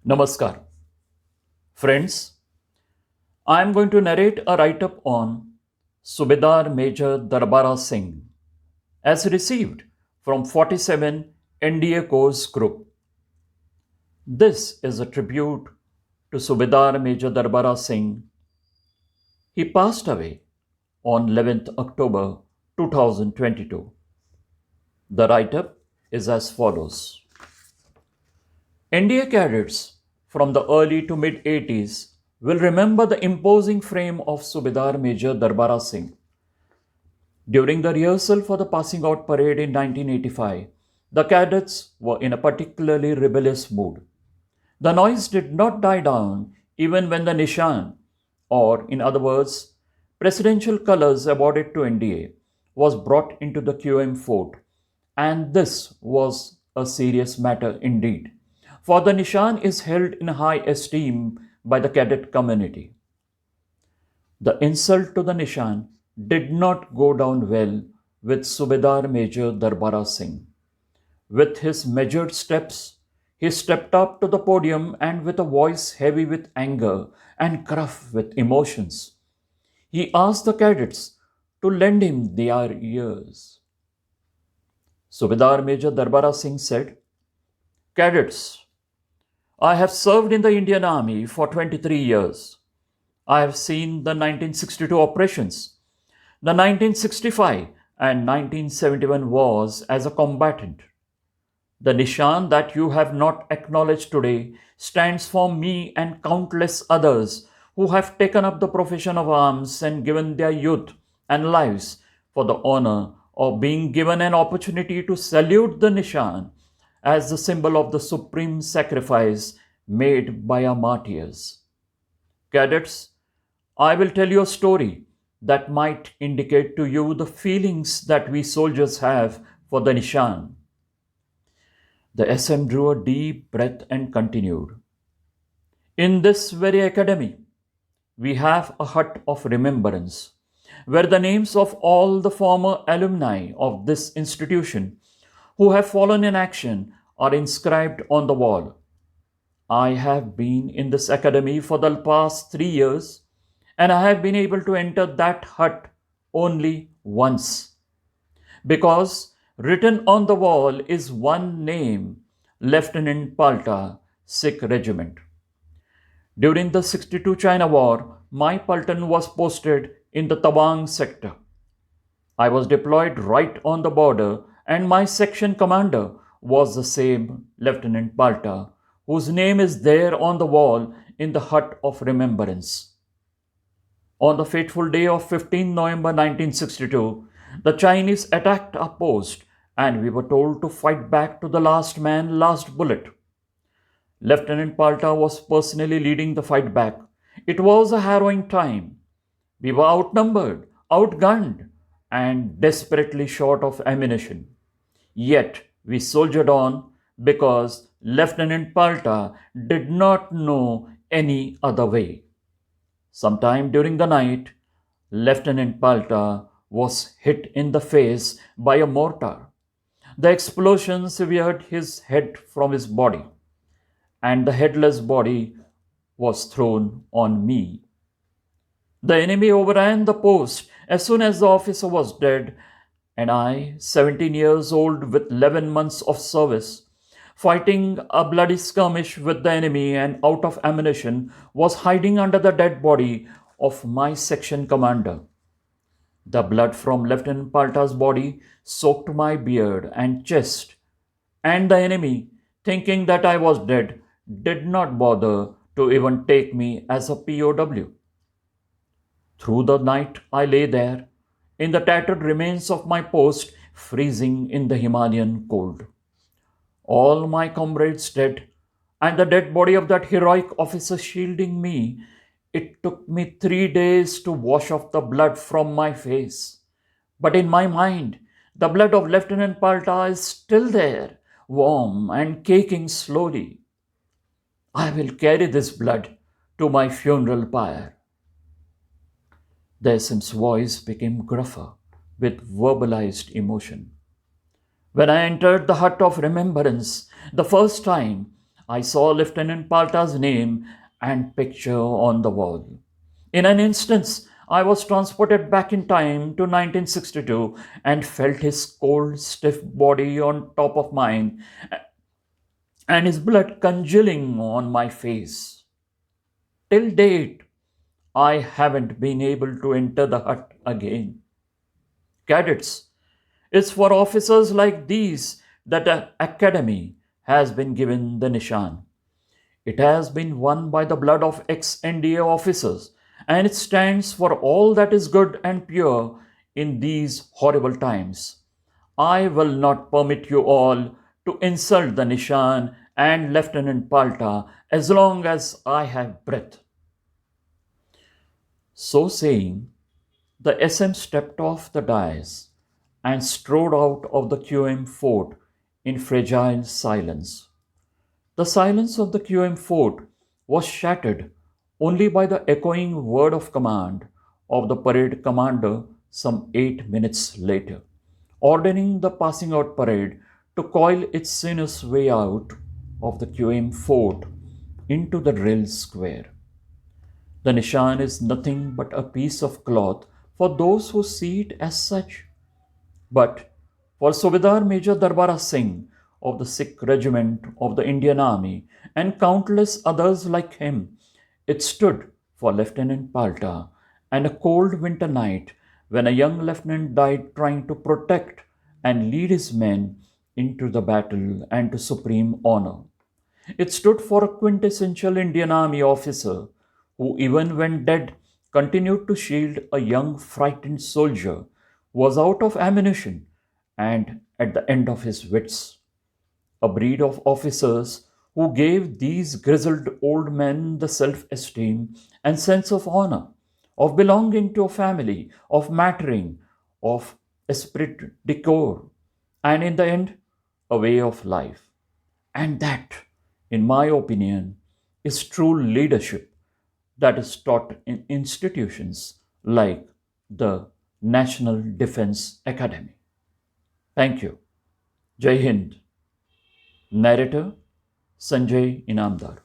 Namaskar. Friends, I am going to narrate a write up on Subedar Major Darbara Singh as received from 47 NDA Course Group. This is a tribute to Subedar Major Darbara Singh. He passed away on 11th October 2022. The write up is as follows. NDA cadets from the early to mid 80s will remember the imposing frame of Subedar Major Darbara Singh. During the rehearsal for the passing out parade in 1985, the cadets were in a particularly rebellious mood. The noise did not die down even when the Nishan, or in other words, presidential colors awarded to NDA, was brought into the QM fort, and this was a serious matter indeed. For the Nishan is held in high esteem by the cadet community. The insult to the Nishan did not go down well with Subedar Major Darbara Singh. With his measured steps, he stepped up to the podium and with a voice heavy with anger and gruff with emotions, he asked the cadets to lend him their ears. Subedar Major Darbara Singh said, "Cadets, I have served in the Indian Army for 23 years. I have seen the 1962 operations, the 1965 and 1971 wars as a combatant. The Nishan that you have not acknowledged today stands for me and countless others who have taken up the profession of arms and given their youth and lives for the honor of being given an opportunity to salute the Nishan as the symbol of the supreme sacrifice made by our martyrs. Cadets, I will tell you a story that might indicate to you the feelings that we soldiers have for the Nishan." The SM drew a deep breath and continued. "In this very academy, we have a hut of remembrance where the names of all the former alumni of this institution who have fallen in action are inscribed on the wall. I have been in this academy for the past 3 years and I have been able to enter that hut only once because written on the wall is one name, Lieutenant Palta, Sikh Regiment. During the 62 China War, my platoon was posted in the Tabang sector. I was deployed right on the border, and my section commander was the same Lieutenant Palta, whose name is there on the wall in the hut of remembrance. On the fateful day of 15 November 1962, the Chinese attacked our post and we were told to fight back to the last man, last bullet. Lieutenant Palta was personally leading the fight back. It was a harrowing time. We were outnumbered, outgunned, and desperately short of ammunition. Yet we soldiered on because Lieutenant Palta did not know any other way. Sometime during the night, Lieutenant Palta was hit in the face by a mortar. The explosion severed his head from his body, and the headless body was thrown on me. The enemy overran the post as soon as the officer was dead, and I, 17 years old with 11 months of service, fighting a bloody skirmish with the enemy and out of ammunition, was hiding under the dead body of my section commander. The blood from Lieutenant Palta's body soaked my beard and chest, and the enemy, thinking that I was dead, did not bother to even take me as a POW. Through the night I lay there, in the tattered remains of my post, freezing in the Himalayan cold. All my comrades dead, and the dead body of that heroic officer shielding me. It took me 3 days to wash off the blood from my face. But in my mind, the blood of Lieutenant Palta is still there, warm and caking slowly. I will carry this blood to my funeral pyre." The SM's voice became gruffer with verbalized emotion. When I entered the hut of remembrance the first time, I saw Lieutenant Palta's name and picture on the wall. In an instant, I was transported back in time to 1962 and felt his cold, stiff body on top of mine and his blood congealing on my face. Till date, I haven't been able to enter the hut again. Cadets, it's for officers like these that the Academy has been given the Nishan. It has been won by the blood of ex NDA officers, and it stands for all that is good and pure in these horrible times. I will not permit you all to insult the Nishan and Lieutenant Palta as long as I have breath. So saying, the SM stepped off the dais and strode out of the QM fort in fragile silence. The silence of the QM fort was shattered only by the echoing word of command of the parade commander some 8 minutes later, ordering the passing out parade to coil its sinuous way out of the QM fort into the drill square. The Nishan is nothing but a piece of cloth for those who see it as such. But for Subedar Major Darbara Singh of the Sikh Regiment of the Indian Army and countless others like him, it stood for Lieutenant Palta and a cold winter night when a young lieutenant died trying to protect and lead his men into the battle and to supreme honor. It stood for a quintessential Indian Army officer who, even when dead, continued to shield a young, frightened soldier who was out of ammunition and at the end of his wits. A breed of officers who gave these grizzled old men the self esteem and sense of honor, of belonging to a family, of mattering, of esprit de corps, and in the end, a way of life. And that, in my opinion, is true leadership that is taught in institutions like the National Defense Academy. Thank you. Jai Hind. Narrator Sanjay Inamdar.